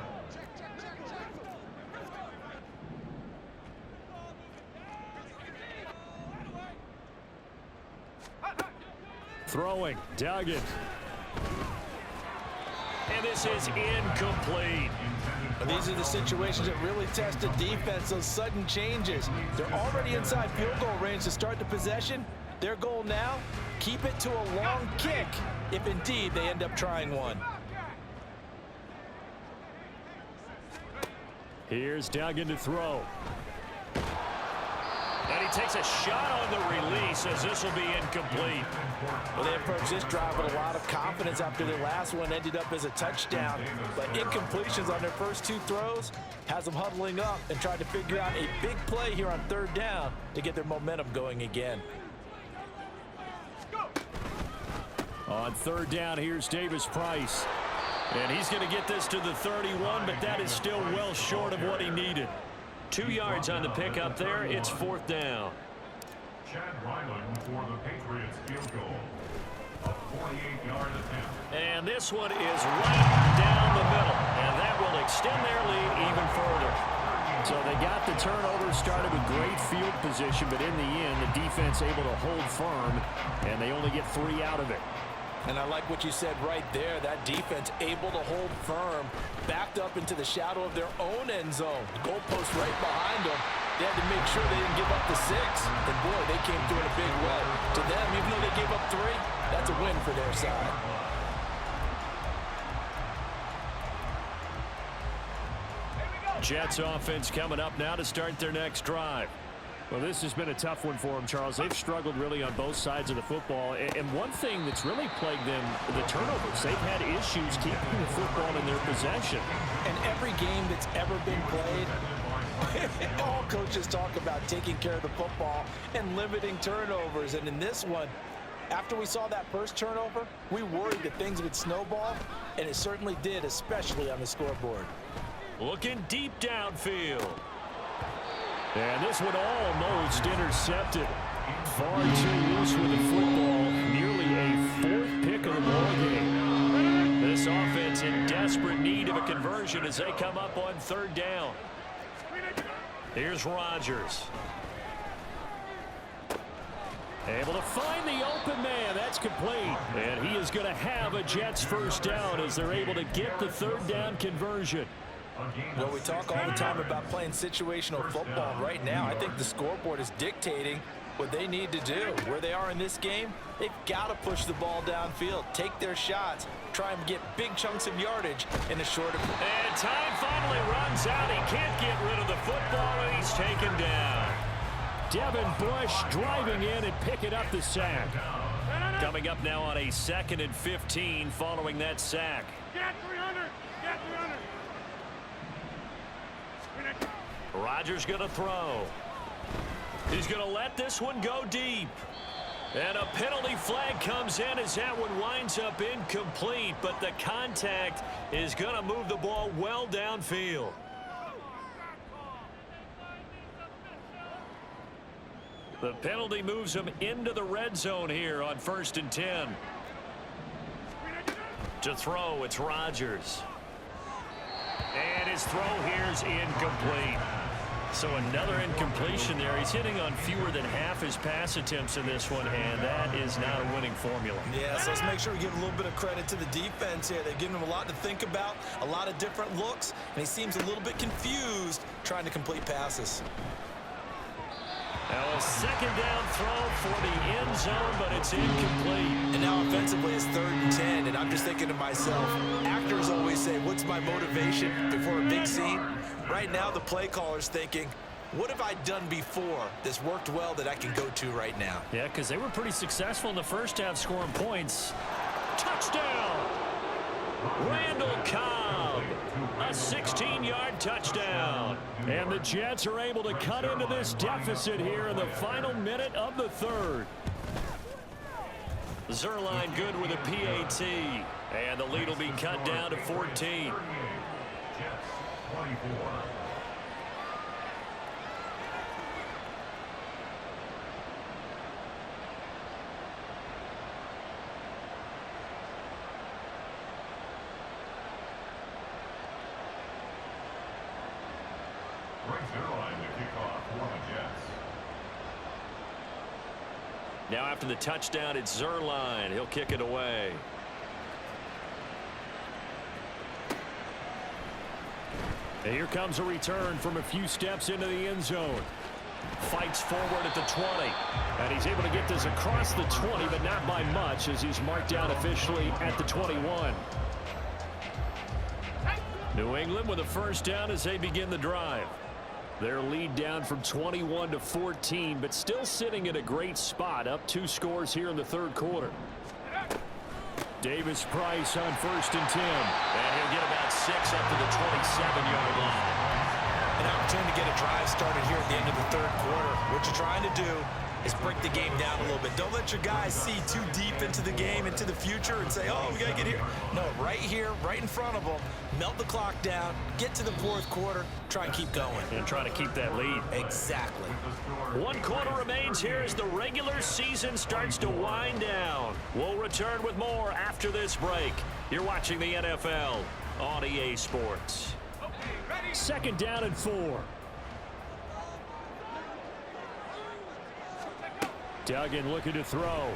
Throwing, Duggan. And this is incomplete. These are the situations that really test the defense, those sudden changes. They're already inside field goal range to start the possession. Their goal now, keep it to a long kick, if indeed they end up trying one. Here's Duggan to throw. And he takes a shot on the release as this will be incomplete. Well, they approached this drive with a lot of confidence after their last one ended up as a touchdown. But incompletions on their first 2 throws has them huddling up and trying to figure out a big play here on 3rd down to get their momentum going again. On 3rd down, here's Davis-Price. And he's going to get this to the 31, but that is still well short of what he needed. 2 yards on the pickup there. It's 4th down. Chad Ryland for the Patriots field goal. A 48-yard attempt. And this one is right down the middle. And that will extend their lead even further. So they got the turnover, started with great field position, but in the end, the defense able to hold firm, and they only get 3 out of it. And I like what you said right there. That defense able to hold firm, backed up into the shadow of their own end zone. The goalpost right behind them. They had to make sure they didn't give up the 6. And, boy, they came through in a big way. To them, even though they gave up 3, that's a win for their side. Jets offense coming up now to start their next drive. Well, this has been a tough one for them, Charles. They've struggled really on both sides of the football. And one thing that's really plagued them, the turnovers. They've had issues keeping the football in their possession. And every game that's ever been played, all coaches talk about taking care of the football and limiting turnovers. And in this one, after we saw that first turnover, we worried that things would snowball, and it certainly did, especially on the scoreboard. Looking deep downfield. And this one almost intercepted. Far too loose with the football. Nearly a 4th pick of the ball game. This offense in desperate need of a conversion as they come up on 3rd down. Here's Rodgers. Able to find the open man. That's complete. And he is going to have a Jets first down as they're able to get the 3rd down conversion. Well, we talk all the time about playing situational football. Right now, I think the scoreboard is dictating what they need to do. Where they are in this game, they've got to push the ball downfield, take their shots, try and get big chunks of yardage in a shorter. And time finally runs out. He can't get rid of the football, and he's taken down. Devin Bush driving in and picking up the sack. Coming up now on a 2nd and 15 following that sack. Get 300. Get 300. Rodgers going to throw. He's going to let this one go deep. And a penalty flag comes in as that one winds up incomplete, but the contact is going to move the ball well downfield. The penalty moves him into the red zone here on 1st and 10. To throw, it's Rodgers. And his throw here is incomplete. So another incompletion there. He's hitting on fewer than half his pass attempts in this one, and that is not a winning formula. Yeah, so let's make sure we give a little bit of credit to the defense here. They've given him a lot to think about, a lot of different looks, and he seems a little bit confused trying to complete passes. Now a 2nd down throw for the end zone, but it's incomplete. And now offensively it's 3rd and 10, and I'm just thinking to myself, actors always say, what's my motivation before a big scene? Right now the play caller's thinking, what have I done before that's worked well that I can go to right now? Yeah, because they were pretty successful in the first half scoring points. Touchdown! Randall Cobb, a 16-yard touchdown. And the Jets are able to cut into this deficit here in the final minute of the 3rd. Zuerlein good with a PAT. And the lead will be cut down to 14. Jets 24. Now after the touchdown, it's Zuerlein. He'll kick it away. And here comes a return from a few steps into the end zone. Fights forward at the 20. And he's able to get this across the 20, but not by much as he's marked down officially at the 21. New England with a first down as they begin the drive. Their lead down from 21 to 14, but still sitting in a great spot, up 2 scores here in the 3rd quarter. Davis Price on 1st and 10. And he'll get about 6 up to the 27-yard line. An opportunity to get a drive started here at the end of the 3rd quarter. What you're trying to do is break the game down a little bit. Don't let your guys see too deep into the game, into the future, and say, oh, we got to get here. No, right here, right in front of them, melt the clock down, get to the 4th quarter, try and keep going. And try to keep that lead. Exactly. 1 quarter remains here as the regular season starts to wind down. We'll return with more after this break. You're watching the NFL on EA Sports. 2nd down and 4. Duggan looking to throw.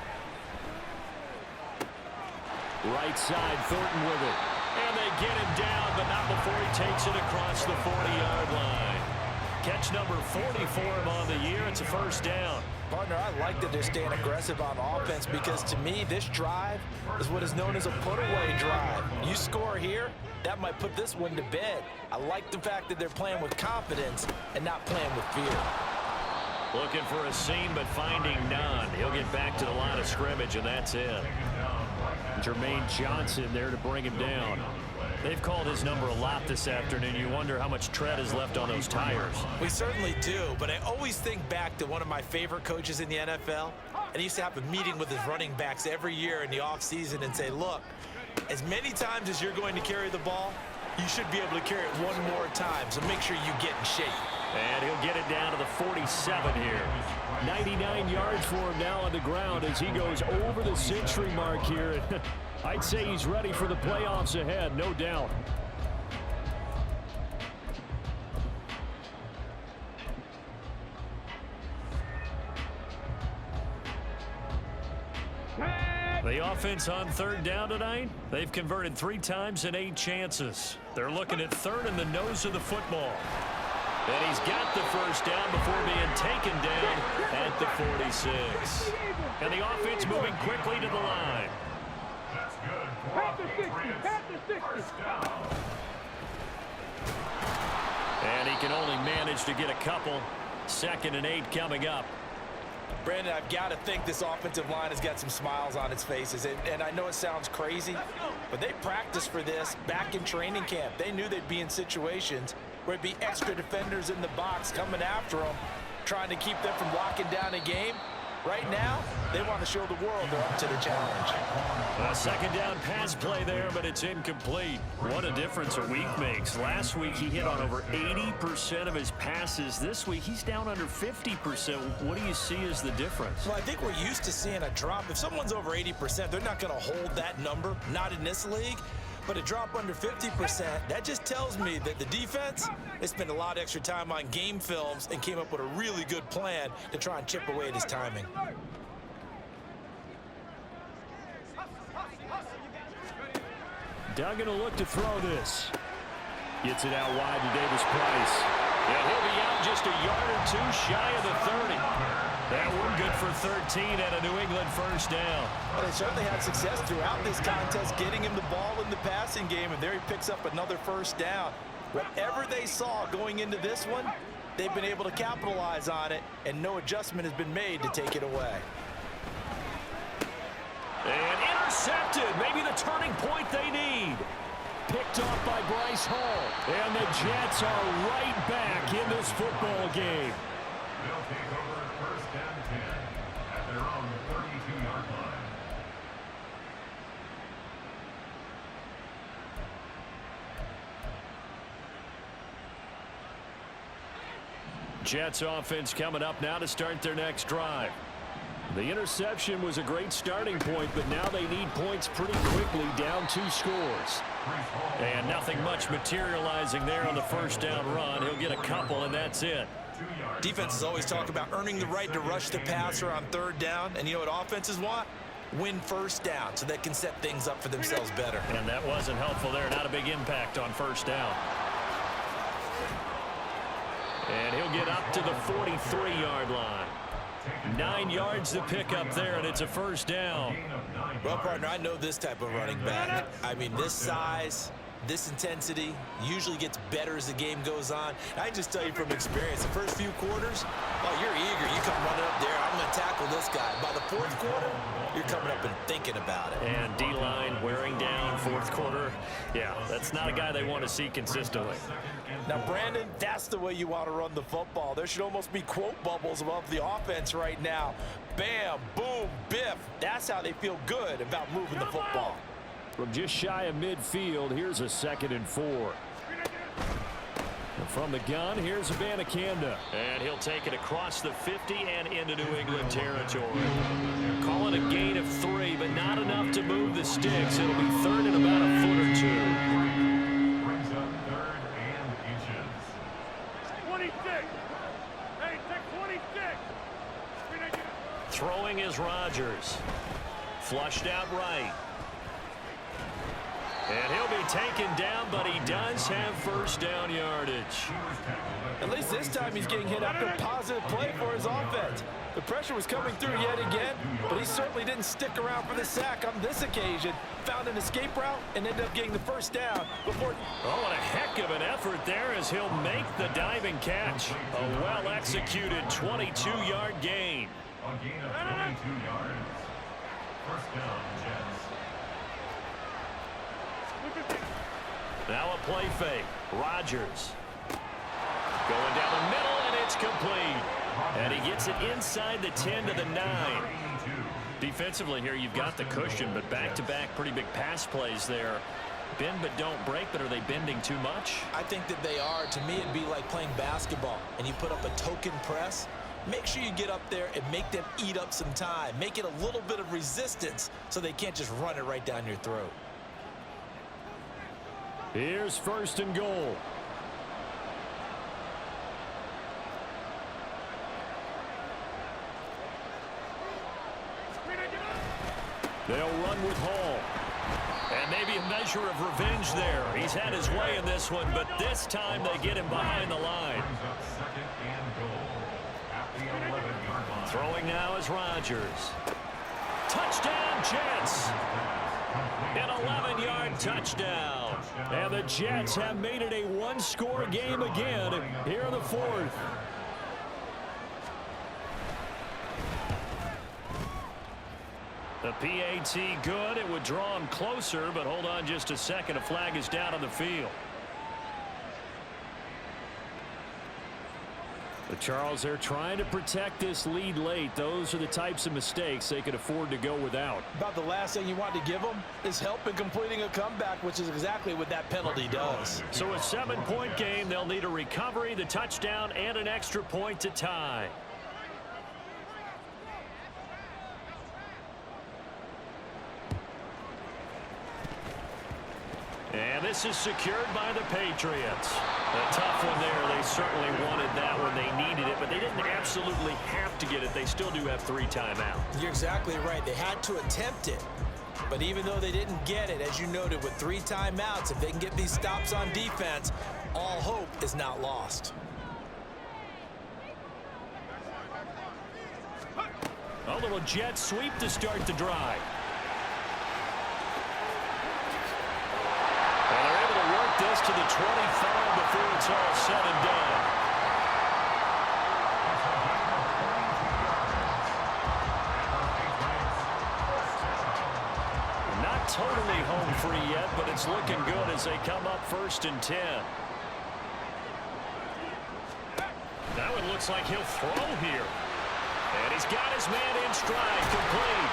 Right side, Thornton with it. And they get him down, but not before he takes it across the 40-yard line. Catch number 40 for him on the year. It's a first down. Partner, I like that they're staying aggressive on offense because to me, this drive is what is known as a put-away drive. You score here, that might put this one to bed. I like the fact that they're playing with confidence and not playing with fear. Looking for a seam, but finding none. He'll get back to the line of scrimmage, and that's it. Jermaine Johnson there to bring him down. They've called his number a lot this afternoon. You wonder how much tread is left on those tires. We certainly do, but I always think back to one of my favorite coaches in the NFL, and he used to have a meeting with his running backs every year in the offseason and say, look, as many times as you're going to carry the ball, you should be able to carry it one more time, so make sure you get in shape. And he'll get it down to the 47 here. 99 yards for him now on the ground as he goes over the century mark here. I'd say he's ready for the playoffs ahead, no doubt. The offense on third down tonight, they've converted 3 times in 8 chances. They're looking at third in the nose of the football. And he's got the first down before being taken down at the 46. And the offense moving quickly to the line. That's good for the Patriots. First down. And he can only manage to get a couple. 2nd and 8 coming up. Brandon, I've got to think this offensive line has got some smiles on its faces. And I know it sounds crazy, but they practiced for this back in training camp. They knew they'd be in situations where it'd be extra defenders in the box coming after them, trying to keep them from locking down a game. Right now, they want to show the world they're up to the challenge. A second down pass play there, but it's incomplete. What a difference a week makes. Last week, he hit on over 80% of his passes. This week, he's down under 50%. What do you see as the difference? Well, I think we're used to seeing a drop. If someone's over 80%, they're not going to hold that number, not in this league. But a drop under 50%, that just tells me that the defense, they spent a lot of extra time on game films and came up with a really good plan to try and chip away at his timing. Duggan will look to throw this. Gets it out wide to Davis Price. And he'll be out just a yard or 2 shy of the 30. That one good for 13 and a New England first down. Well, they certainly had success throughout this contest, getting him the ball in the passing game, and there he picks up another first down. Whatever they saw going into this one, they've been able to capitalize on it, and no adjustment has been made to take it away. And intercepted, maybe the turning point they need. Picked off by Bryce Hall. And the Jets are right back in this football game. They'll take over first and 10 at their own 32-yard line. Jets offense coming up now to start their next drive. The interception was a great starting point, but now they need points pretty quickly, down 2 scores. And nothing much materializing there on the first down run. He'll get a couple, and that's it. Defenses always talk about earning the right to rush the passer on third down, and you know what offenses want? Win first down so they can set things up for themselves better. And that wasn't helpful there. Not a big impact on first down. And he'll get up to the 43-yard line. 9 yards to pick up there, and it's a first down. Well, partner, I know this type of running back. I mean, this size, this intensity usually gets better as the game goes on. I can just tell you from experience, the first few quarters, oh, you're eager. You come running up there, I'm going to tackle this guy. By the 4th quarter, you're coming up and thinking about it. And D-line wearing down 4th quarter. Yeah, that's not a guy they want to see consistently. Now, Brandon, that's the way you want to run the football. There should almost be quote bubbles above the offense right now. Bam, boom, biff. That's how they feel good about moving the football. From just shy of midfield, here's a 2nd and 4. And from the gun, here's Abanikanda. And he'll take it across the 50 and into New England territory. Calling a gain of 3, but not enough to move the sticks. It'll be 3rd and about a foot or 2. 26. Hey, take 26. Throwing is Rodgers. Flushed out right. And he'll be taken down, but he does have first down yardage. At least this time he's getting hit after a positive play for his offense. The pressure was coming through yet again, but he certainly didn't stick around for the sack on this occasion. Found an escape route and ended up getting the first down before... Oh, what a heck of an effort there as he'll make the diving catch. A well-executed 22-yard gain. A gain of 22 yards. First down, Jets. Now a play fake. Rodgers. Going down the middle, and it's complete. And he gets it inside the 10 to the 9. Defensively here, you've got the cushion, but back-to-back pretty big pass plays there. Bend but don't break, but are they bending too much? I think that they are. To me, it'd be like playing basketball, and you put up a token press. Make sure you get up there and make them eat up some time. Make it a little bit of resistance so they can't just run it right down your throat. Here's first and goal. They'll run with Hall. And maybe a measure of revenge there. He's had his way in this one, but this time they get him behind the line. Throwing now is Rodgers. Touchdown, Jets. An 11-yard touchdown. And the Jets have made it a one-score game again here in the fourth. The PAT good. It would draw him closer, but hold on just a second. A flag is down on the field. The Charles, they're trying to protect this lead late. Those are the types of mistakes they could afford to go without. About the last thing you want to give them is help in completing a comeback, which is exactly what that penalty does. So a 7-point game, they'll need a recovery, the touchdown, and an extra point to tie. And this is secured by the Patriots. A tough one there. They certainly wanted that when they needed it, but they didn't absolutely have to get it. They still do have 3 timeouts. You're exactly right. They had to attempt it. But even though they didn't get it, as you noted, with 3 timeouts, if they can get these stops on defense, all hope is not lost. A little jet sweep to start the drive. This to the 25 before it's all said and done. Not totally home free yet, but it's looking good as they come up 1st and 10. Now it looks like he'll throw here. And he's got his man in stride, complete.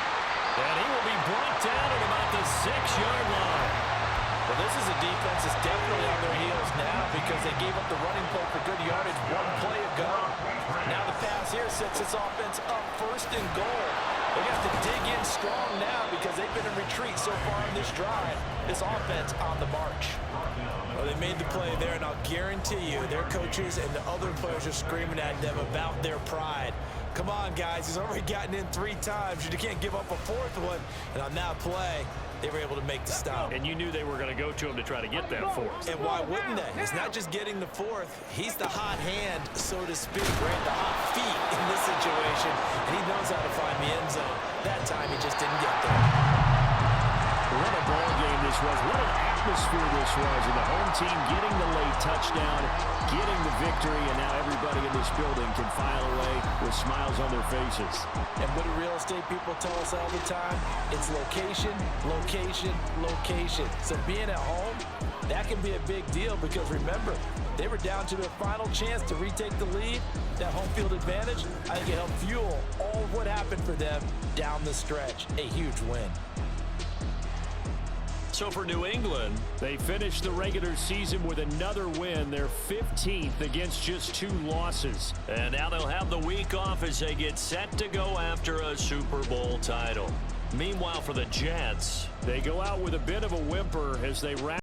And he will be brought down at about the 6-yard line. Well, this is a defense that's definitely on their heels now because they gave up the running play for good yardage 1 play ago. Now the pass here sets this offense up 1st and goal. They have to dig in strong now because they've been in retreat so far in this drive. This offense on the march. Well, they made the play there, and I'll guarantee you their coaches and the other players are screaming at them about their pride. Come on, guys. He's already gotten in 3 times. You can't give up a 4th one. And on that play, they were able to make the stop. And you knew they were going to go to him to try to get that 4th. And why wouldn't they? He's not just getting the 4th. He's the hot hand, so to speak, right? The hot feet in this situation. And he knows how to find the end zone. That time, he just didn't get there. What a ball game this was. What an atmosphere this was. And the home team getting the late touchdown, getting the victory, and now everybody in this building can file away with smiles on their faces. And what do real estate people tell us all the time? It's location, location, location. So being at home, that can be a big deal because remember, they were down to their final chance to retake the lead. That home field advantage, I think it helped fuel all of what happened for them down the stretch. A huge win. So for New England, they finished the regular season with another win. They're 15th against just 2 losses. And now they'll have the week off as they get set to go after a Super Bowl title. Meanwhile, for the Jets, they go out with a bit of a whimper as they wrap